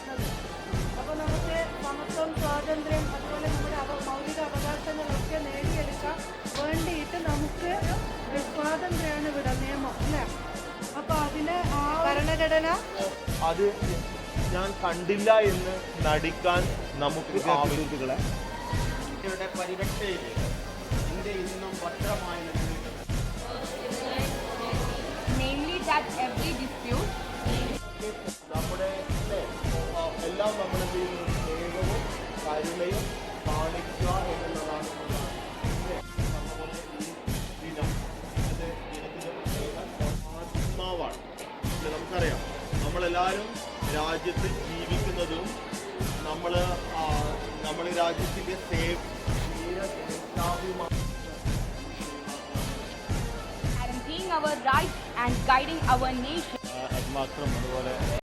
നടന്നത്. അപ്പോൾ നമുക്ക് സമത്വം, സ്വാതന്ത്ര്യം, അതുപോലെ നമ്മുടെ മൗലിക അവകാശങ്ങളൊക്കെ നേടിയെടുക്കാൻ വേണ്ടിയിട്ട് നമുക്ക് സ്വാതന്ത്ര്യമാണ് ഇവിടെ നിയമം അല്ലേ? അപ്പോൾ അതിന് ആ ഭരണഘടന അത് ഞാൻ കണ്ടില്ല എന്ന് നടിക്കാൻ നമുക്ക് ആവശ്യങ്ങളെ പരിരക്ഷയിൽ ഇന്ത്യ ഇന്നും ഭദ്രമായി നമ്മുടെ എല്ലാം നമ്മുടെ സ്നേഹവും കരുണയും കാണിക്കുക എന്നുള്ളതാണ് ഈ ദിനം. ആത്മാവാണ്. നമുക്കറിയാം നമ്മളെല്ലാവരും രാജ്യത്ത് ജീവിക്കുന്നതും നമ്മൾ രാജ്യത്തിൻ്റെ guaranteeing our rights and guiding our nation. അതുമാത്രം അതുപോലെ